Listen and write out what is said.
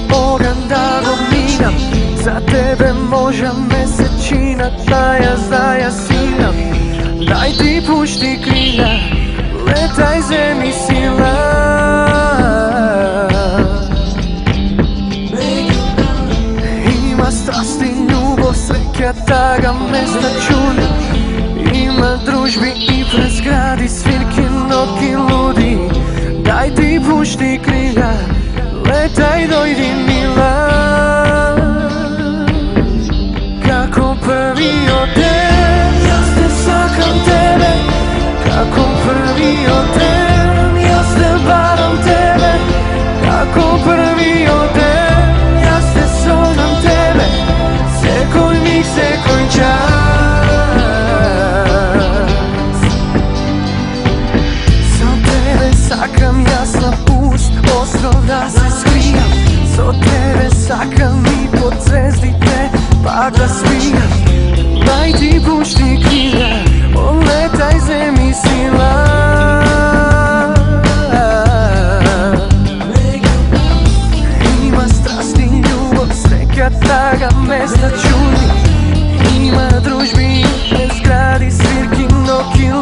po ogan da go minam. Za tebe možda mesečina taja zajasina. Daj ti pušti krila, letaj zemlji sila. Ima strast i ljubav, sreća taga mesta čudi. Ima družbi i prezgradi, svirki noki ludi. Daj ti pušti krila, letaj dojdi mila. Kako prvi oden, ja se sakam tebe. Kako prvi oden, ja se baram tebe. Kako prvi oden, ja se sonam tebe. Sekoj mi, sekoj čas. Za tebe sakam jasno pust, ostrov da se skrijam. Za tebe sakam i pod zvezdite, pa da spijam. Daj ti pušti krila, odletaj zemlji sila. Ima strast i ljubav, sreća taga mesta čudi. Ima družbi i zgradi, svirki noki